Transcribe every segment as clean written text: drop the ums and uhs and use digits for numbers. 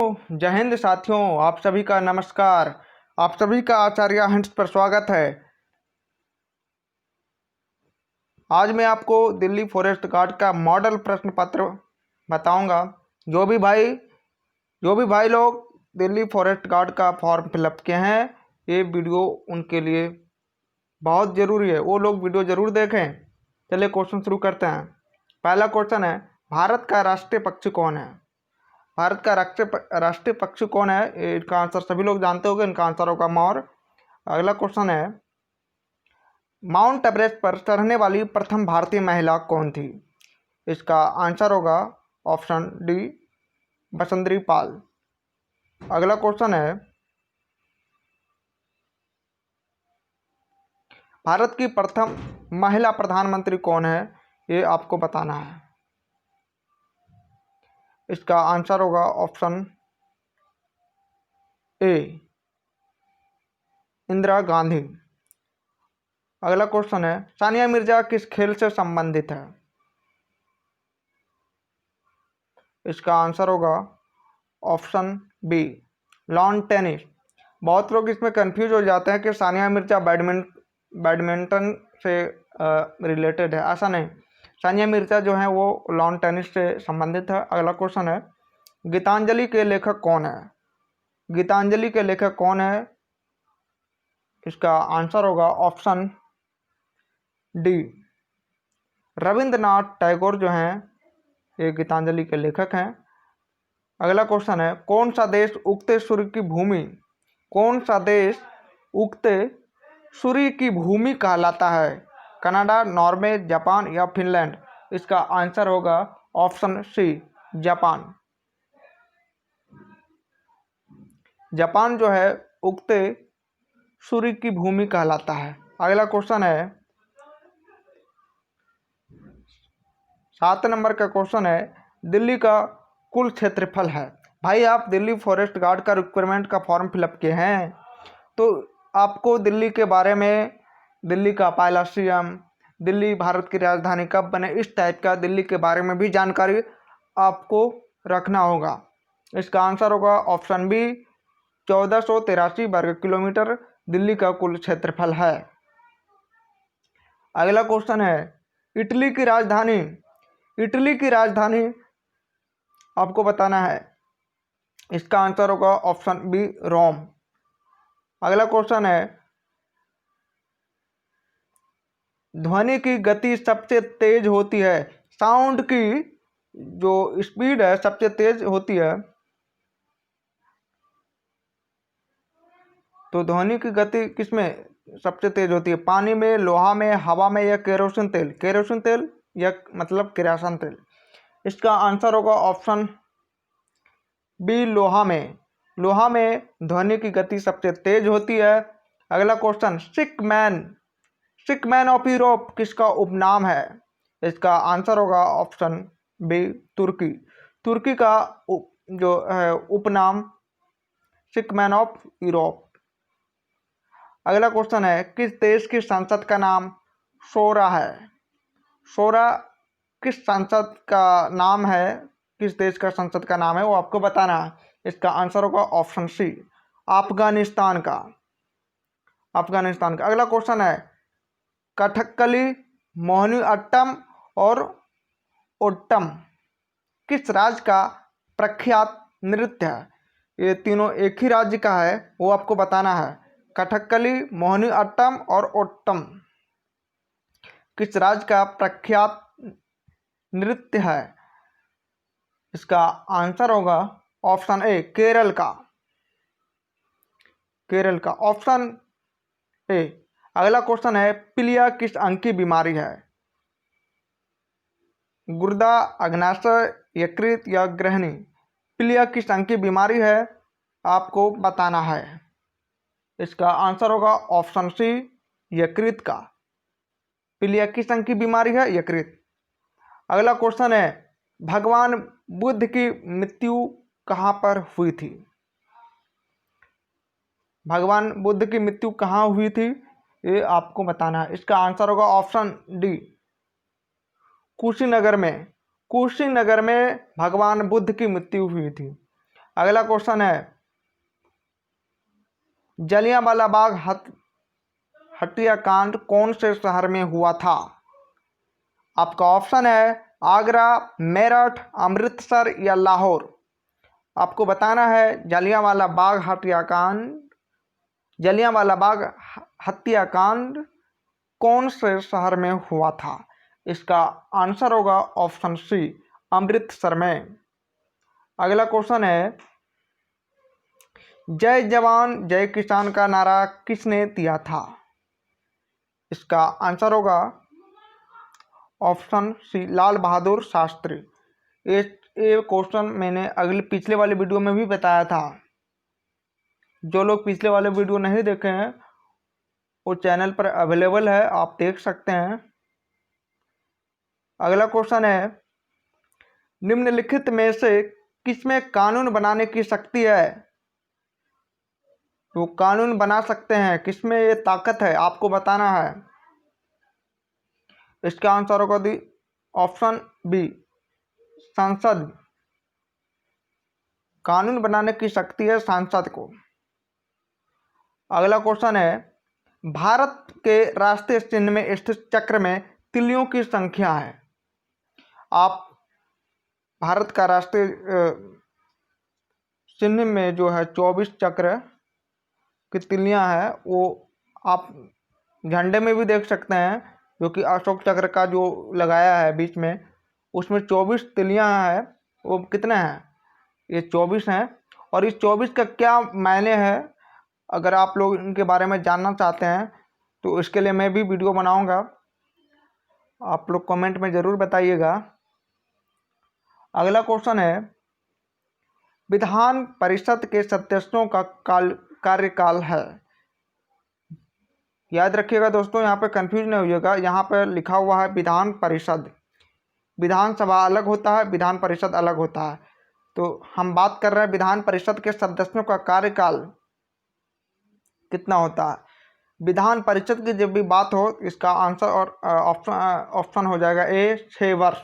जय हिंद साथियों, आप सभी का नमस्कार। आप सभी का आचार्य हिंट्स पर स्वागत है। आज मैं आपको दिल्ली फॉरेस्ट गार्ड का मॉडल प्रश्न पत्र बताऊंगा। जो भी भाई लोग दिल्ली फॉरेस्ट गार्ड का फॉर्म फिलअप किए हैं, ये वीडियो उनके लिए बहुत ज़रूरी है। वो लोग वीडियो ज़रूर देखें। चलिए क्वेश्चन शुरू करते हैं। पहला क्वेश्चन है, भारत का राष्ट्रीय पक्षी कौन है? भारत का राष्ट्रीय पक्षी कौन है? इसका आंसर सभी लोग जानते होंगे। इनका आंसर होगा मोर। अगला क्वेश्चन है, माउंट एवरेस्ट पर चढ़ने वाली प्रथम भारतीय महिला कौन थी? इसका आंसर होगा ऑप्शन डी, बसंतरी पाल। अगला क्वेश्चन है, भारत की प्रथम महिला प्रधानमंत्री कौन है? ये आपको बताना है। इसका आंसर होगा ऑप्शन ए, इंदिरा गांधी। अगला क्वेश्चन है, सानिया मिर्जा किस खेल से संबंधित है? इसका आंसर होगा ऑप्शन बी, लॉन टेनिस। बहुत लोग इसमें कंफ्यूज हो जाते हैं कि सानिया मिर्जा बैडमिंटन से रिलेटेड है। ऐसा नहीं, सानिया मिर्जा जो है वो लॉन टेनिस से संबंधित है। अगला क्वेश्चन है, गीतांजलि के लेखक कौन है? गीतांजलि के लेखक कौन है? इसका आंसर होगा ऑप्शन डी, रविंद्रनाथ टैगोर जो हैं ये गीतांजलि के लेखक हैं। अगला क्वेश्चन है, कौन सा देश उगते सूर्य की भूमि कहलाता है? कनाडा, नॉर्वे, जापान या फिनलैंड? इसका आंसर होगा ऑप्शन सी, जापान। जापान जो है उगते सूर्य की भूमि कहलाता है। अगला क्वेश्चन है, 7 नंबर का क्वेश्चन है, दिल्ली का कुल क्षेत्रफल है। भाई आप दिल्ली फॉरेस्ट गार्ड का रिक्वायरमेंट का फॉर्म फिलअप किए हैं तो आपको दिल्ली के बारे में, दिल्ली का पहला सीएम, दिल्ली भारत की राजधानी कब बने, इस टाइप का दिल्ली के बारे में भी जानकारी आपको रखना होगा। इसका आंसर होगा ऑप्शन बी, 1483 वर्ग किलोमीटर दिल्ली का कुल क्षेत्रफल है। अगला क्वेश्चन है, इटली की राजधानी आपको बताना है। इसका आंसर होगा ऑप्शन बी, रोम। अगला क्वेश्चन है, ध्वनि की गति सबसे तेज होती है, साउंड की जो स्पीड है सबसे तेज होती है, तो ध्वनि की गति किसमें सबसे तेज होती है? पानी में, लोहा में, हवा में या केरोसिन तेल या मतलब किरासन तेल? इसका आंसर होगा ऑप्शन बी, लोहा में ध्वनि की गति सबसे तेज होती है। अगला question, sick man of Europe किसका उपनाम है? इसका आंसर होगा ऑप्शन बी, तुर्की का जो है उपनाम सिक मैन ऑफ यूरोप। अगला क्वेश्चन है, किस देश की संसद का नाम शोरा है? शोरा किस संसद का नाम है? किस देश का संसद का नाम है वो आपको बताना है। इसका आंसर होगा ऑप्शन सी, अफगानिस्तान का। अगला क्वेश्चन है, कथकली, मोहिनीअट्टम और ओट्टम किस राज्य का प्रख्यात नृत्य है? ये तीनों एक ही राज्य का है, वो आपको बताना है। कथकली, मोहिनीअट्टम और ओट्टम किस राज्य का प्रख्यात नृत्य है? इसका आंसर होगा ऑप्शन ए, केरल का ऑप्शन ए। अगला क्वेश्चन है, पीलिया किस अंग की बीमारी है? गुर्दा, अग्नाशय, यकृत या ग्रहणी? पीलिया किस अंग की बीमारी है आपको बताना है। इसका आंसर होगा ऑप्शन सी, यकृत का। पीलिया किस अंग की बीमारी है? यकृत। अगला क्वेश्चन है, भगवान बुद्ध की मृत्यु कहाँ पर हुई थी? भगवान बुद्ध की मृत्यु कहाँ हुई थी ये आपको बताना है। इसका आंसर होगा ऑप्शन डी, कुशीनगर में भगवान बुद्ध की मृत्यु हुई थी। अगला क्वेश्चन है जलियांवाला बाग हत्याकांड कौन से शहर में हुआ था? आपका ऑप्शन है आगरा, मेरठ, अमृतसर या लाहौर। आपको बताना है जलियांवाला बाग हत्याकांड कौन से शहर में हुआ था? इसका आंसर होगा ऑप्शन सी, अमृतसर में। अगला क्वेश्चन है जय जवान जय किसान का नारा किसने दिया था? इसका आंसर होगा ऑप्शन सी, लाल बहादुर शास्त्री। ये क्वेश्चन मैंने पिछले वाले वीडियो में भी बताया था। जो लोग पिछले वाले वीडियो नहीं देखे हैं वो चैनल पर अवेलेबल है, आप देख सकते हैं। अगला क्वेश्चन है निम्नलिखित में से किसमें कानून बनाने की शक्ति है? वो कानून बना सकते हैं, किसमें ये ताकत है आपको बताना है। इसका आंसर होगा ऑप्शन बी, संसद। कानून बनाने की शक्ति है संसद को। अगला क्वेश्चन है भारत के राष्ट्रीय चिन्ह में स्थित चक्र में तिलियों की संख्या है। आप भारत का राष्ट्रीय चिन्ह में जो है 24 चक्र की तिलियां हैं, वो आप झंडे में भी देख सकते हैं, जो कि अशोक चक्र का जो लगाया है बीच में, उसमें 24 तिलियां हैं। वो कितने हैं? ये 24 हैं। और इस 24 का क्या मायने है, अगर आप लोग इनके बारे में जानना चाहते हैं तो इसके लिए मैं भी वीडियो बनाऊंगा, आप लोग कमेंट में ज़रूर बताइएगा। अगला क्वेश्चन है विधान परिषद के सदस्यों का कार्यकाल है। याद रखिएगा दोस्तों, यहाँ पे कंफ्यूज नहीं होइएगा। यहाँ पर लिखा हुआ है विधान परिषद। विधानसभा अलग होता है, विधान परिषद अलग होता है। तो हम बात कर रहे हैं विधान परिषद के सदस्यों का कार्यकाल कितना होता है। विधान परिषद की जब भी बात हो, इसका आंसर और ऑप्शन हो जाएगा ए, 6 वर्ष।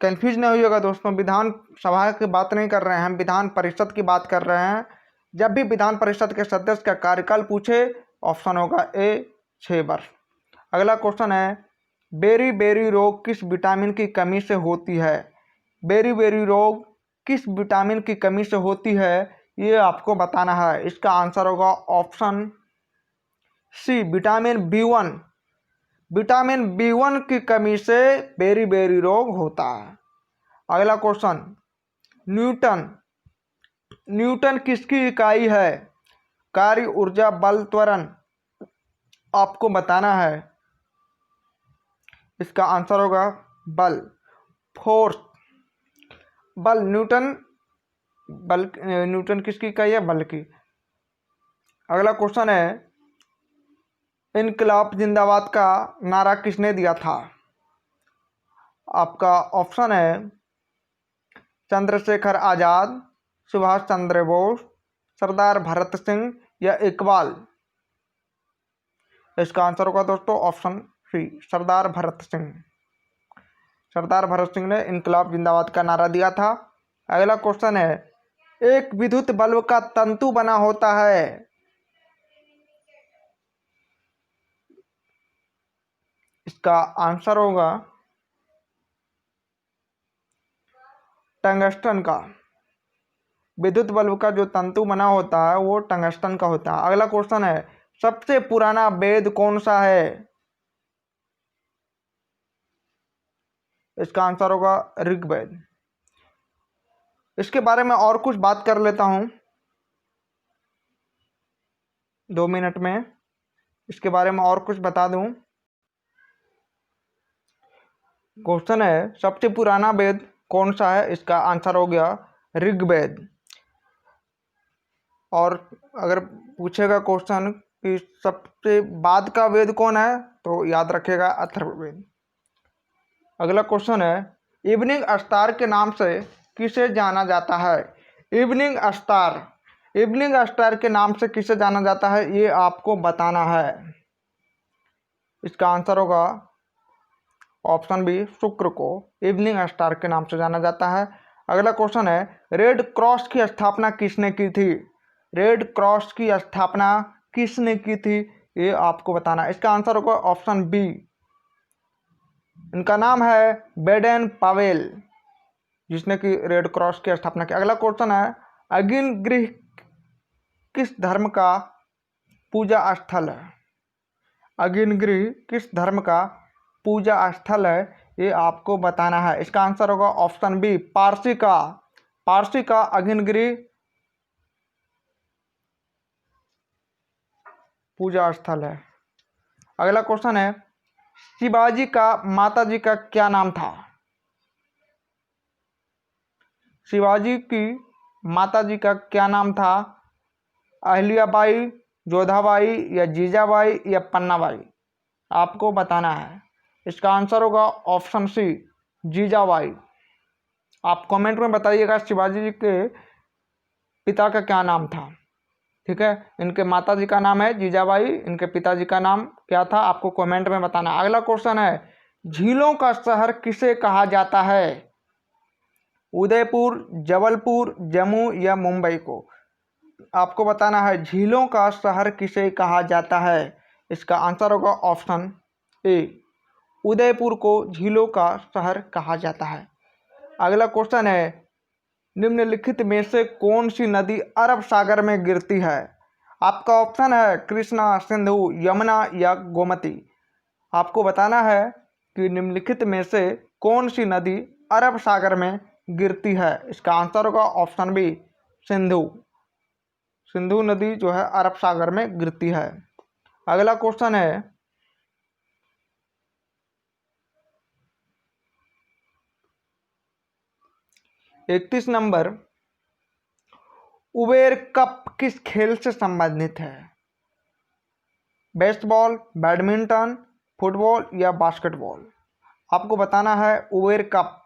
कंफ्यूज नहीं होइएगा दोस्तों, विधान सभा की बात नहीं कर रहे हैं, हम विधान परिषद की बात कर रहे हैं। जब भी विधान परिषद के सदस्य का कार्यकाल पूछे, ऑप्शन होगा ए, 6 वर्ष। अगला क्वेश्चन है बेरी बेरी रोग किस विटामिन की कमी से होती है? बेरी बेरी रोग किस विटामिन की कमी से होती है, ये आपको बताना है। इसका आंसर होगा option C, vitamin B1। Vitamin B1 की कमी से बेरी बेरी रोग होता है। अगला क्वेश्चन न्यूटन किसकी इकाई है? कार्य, ऊर्जा, बल, त्वरण। आपको बताना है। इसका आंसर होगा बल, फोर्स। न्यूटन किसकी इकाई है? बल की। अगला क्वेश्चन है इनकलाब जिंदाबाद का नारा किसने दिया था? आपका ऑप्शन है चंद्रशेखर आजाद, सुभाष चंद्र बोस, सरदार भगत सिंह या इकबाल। इसका आंसर होगा दोस्तों ऑप्शन सी, सरदार भगत सिंह। सरदार भगत सिंह ने इनकलाब जिंदाबाद का नारा दिया था। अगला क्वेश्चन है एक विद्युत बल्ब का तंतु बना होता है। इसका आंसर होगा टंगस्टन का। विद्युत बल्ब का जो तंतु बना होता है वो टंगस्टन का होता है। अगला क्वेश्चन है सबसे पुराना वेद कौन सा है? इसका आंसर होगा ऋग्वेद। इसके बारे में और कुछ बात कर लेता हूं 2 मिनट में, इसके बारे में और कुछ बता दूं। क्वेश्चन है सबसे पुराना वेद कौन सा है? इसका आंसर हो गया ऋग्वेद। और अगर पूछेगा क्वेश्चन कि सबसे बाद का वेद कौन है, तो याद रखेगा अथर्ववेद। अगला क्वेश्चन है इवनिंग स्टार के नाम से किसे जाना जाता है? इवनिंग स्टार के नाम से किसे जाना जाता है, ये आपको बताना है। इसका आंसर होगा ऑप्शन बी, शुक्र को इवनिंग स्टार के नाम से जाना जाता है। अगला क्वेश्चन है, रेड क्रॉस की स्थापना किसने की थी? रेड क्रॉस की स्थापना किसने की थी, ये आपको बताना है। इसका आंसर होगा ऑप्शन बी, इनका नाम है बेडेन पावेल, जिसने कि रेड क्रॉस की स्थापना की। अगला क्वेश्चन है, अगिन गृह किस धर्म का पूजा स्थल है? अगिन गृह किस धर्म का पूजा स्थल है, ये आपको बताना है। इसका आंसर होगा ऑप्शन बी, पारसी का। पारसी का अगिन गृह पूजा स्थल है। अगला क्वेश्चन है, शिवाजी का माताजी का क्या नाम था? शिवाजी की माताजी का क्या नाम था? अहिल्याबाई, जोधाबाई या जीजाबाई या पन्नाबाई, आपको बताना है। इसका आंसर होगा ऑप्शन सी, जीजाबाई। आप कमेंट में बताइएगा शिवाजी जी के पिता का क्या नाम था। ठीक है, इनके माताजी का नाम है जीजाबाई, इनके पिताजी का नाम क्या था, आपको कमेंट में बताना। अगला क्वेश्चन है, झीलों का शहर किसे कहा जाता है? उदयपुर, जबलपुर, जम्मू या मुंबई को, आपको बताना है। झीलों का शहर किसे कहा जाता है? इसका आंसर होगा ऑप्शन ए, उदयपुर को झीलों का शहर कहा जाता है। अगला क्वेश्चन है, निम्नलिखित में से कौन सी नदी अरब सागर में गिरती है? आपका ऑप्शन है कृष्णा, सिंधु, यमुना या गोमती। आपको बताना है कि निम्नलिखित में से कौन सी नदी अरब सागर में गिरती है। इसका आंसर होगा ऑप्शन बी, सिंधु। सिंधु नदी जो है अरब सागर में गिरती है। अगला क्वेश्चन है, 31 नंबर, उबेर कप किस खेल से संबंधित है? बेसबॉल, बैडमिंटन, फुटबॉल या बास्केटबॉल, आपको बताना है। उबेर कप,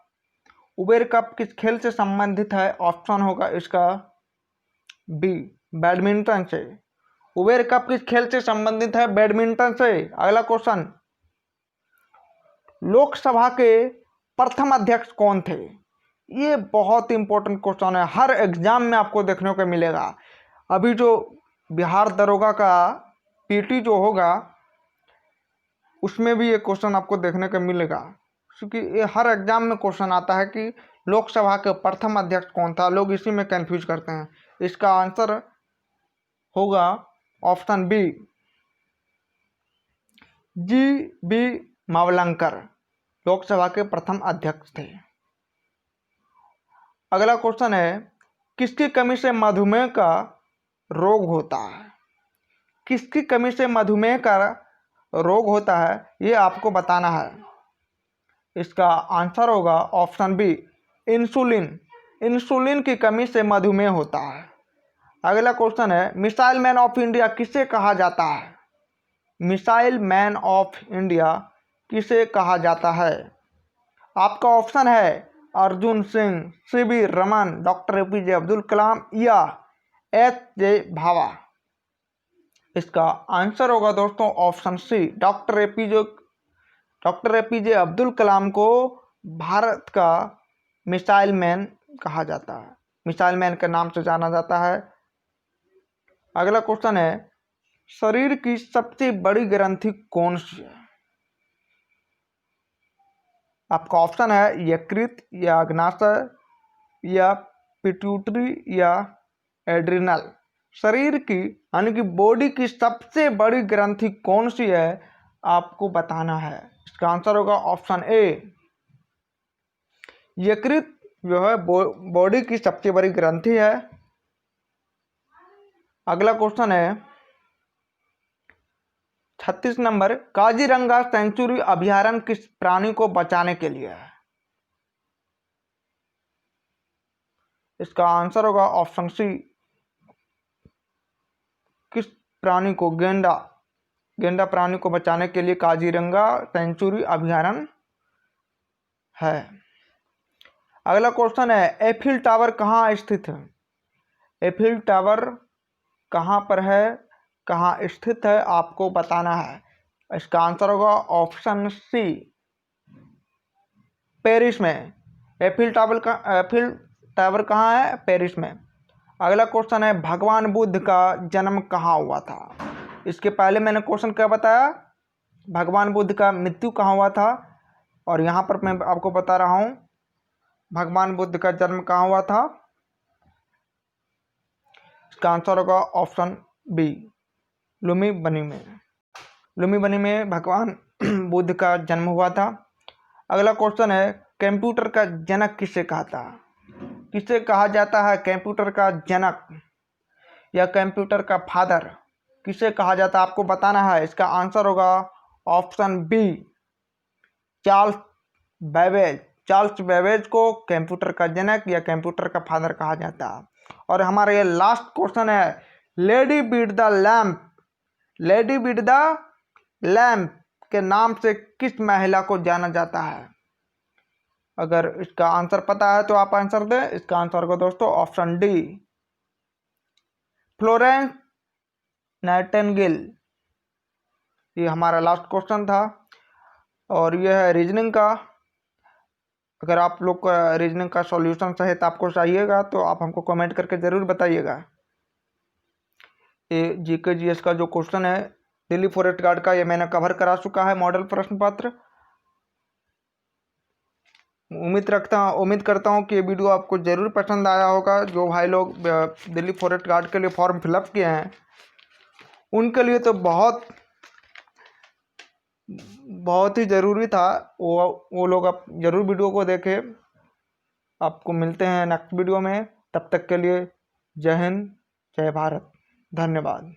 उबेर कप किस खेल से संबंधित है? ऑप्शन होगा इसका बी, बैडमिंटन से। उबेर कप किस खेल से संबंधित है? बैडमिंटन से। अगला क्वेश्चन, लोकसभा के प्रथम अध्यक्ष कौन थे? ये बहुत इंपॉर्टेंट क्वेश्चन है, हर एग्जाम में आपको देखने को मिलेगा। अभी जो बिहार दरोगा का पीटी जो होगा उसमें भी ये क्वेश्चन आपको देखने को मिलेगा, क्योंकि ये हर एग्जाम में क्वेश्चन आता है कि लोकसभा के प्रथम अध्यक्ष कौन था। लोग इसी में कंफ्यूज करते हैं। इसका आंसर होगा option B, G B Mavalankar, Lok Sabha के प्रथम अध्यक्ष थे। अगला क्वेश्चन है, किसकी कमी से मधुमेह का रोग होता है? किसकी कमी से मधुमेह का रोग होता है, ये आपको बताना है। इसका आंसर होगा ऑप्शन बी, इंसुलिन। इंसुलिन की कमी से मधुमेह होता है। अगला क्वेश्चन है, मिसाइल मैन ऑफ इंडिया किसे कहा जाता है? मिसाइल मैन ऑफ इंडिया किसे कहा जाता है? आपका ऑप्शन है अर्जुन सिंह, सीवी रमन, डॉक्टर एपीजे अब्दुल कलाम या एच.जे. भाभा। इसका आंसर होगा दोस्तों option C, doctor APJ Abdul Kalam को भारत का मिसाइल मैन कहा जाता है, मिसाइल मैन के नाम से जाना जाता है। अगला क्वेश्चन है, शरीर की सबसे बड़ी ग्रंथि कौन सी है? आपका ऑप्शन है यकृत या अग्नाशय या पिट्यूटरी या एड्रिनल। शरीर की यानी कि बॉडी की सबसे बड़ी ग्रंथि कौन सी है, आपको बताना है। इसका आंसर होगा ऑप्शन ए, यकृत जो है बॉडी की सबसे बड़ी ग्रंथि है। अगला क्वेश्चन है 36 नंबर, काजीरंगा सेंचुरी अभयारण्य किस प्राणी को बचाने के लिए है? इसका आंसर होगा ऑप्शन सी, किस प्राणी को? गेंडा प्राणी को बचाने के लिए काजीरंगा सेंचुरी अभयारण्य है। अगला क्वेश्चन है, एफिल टावर कहाँ स्थित है? एफिल टावर कहाँ पर है, कहाँ स्थित है, आपको बताना है। इसका आंसर होगा ऑप्शन सी, पेरिस में। एफिल टावर कहाँ है? पेरिस में। अगला क्वेश्चन है भगवान बुद्ध का जन्म कहाँ हुआ था? इसके पहले मैंने क्वेश्चन क्या बताया? भगवान बुद्ध का मृत्यु कहाँ हुआ था, और यहाँ पर मैं आपको बता रहा हूँ भगवान बुद्ध का जन्म कहाँ हुआ था। इसका आंसर होगा ऑप्शन बी, लुम्बिनी में। लुम्बिनी में भगवान बुद्ध का जन्म हुआ था। अगला क्वेश्चन है कंप्यूटर का जनक किसे कहा था? किसे कहा जाता है कंप्यूटर का जनक या कंप्यूटर का फादर? किसे कहा जाता है आपको बताना है। इसका आंसर होगा option B, Charles Babbage. Charles Babbage को कंप्यूटर का जनक या कंप्यूटर का फादर कहा जाता है। और हमारा ये लास्ट क्वेश्चन है lady with the lamp. Lady with the lamp के नाम से किस महिला को जाना जाता है? अगर इसका आंसर पता है तो आप आंसर दें। इसका आंसर को दोस्तों ऑप्शन डी, फ्लोरेंस नाइटिंगेल। ये हमारा लास्ट क्वेश्चन था और यह है रीजनिंग का। अगर आप लोग का रीजनिंग का सॉल्यूशन सहित आपको चाहिएगा तो आप हमको कमेंट करके ज़रूर बताइएगा। ये जीके जीएस का जो क्वेश्चन है दिल्ली फॉरेस्ट गार्ड का, ये मैंने कवर करा चुका है मॉडल प्रश्न पत्र। उम्मीद करता हूँ कि ये वीडियो आपको ज़रूर पसंद आया होगा। जो भाई लोग दिल्ली फॉरेस्ट गार्ड के लिए फॉर्म फिलअप किए हैं उनके लिए तो बहुत ही ज़रूरी था। वो लोग आप ज़रूर वीडियो को देखें। आपको मिलते हैं नेक्स्ट वीडियो में, तब तक के लिए जय हिंद, जय भारत, धन्यवाद।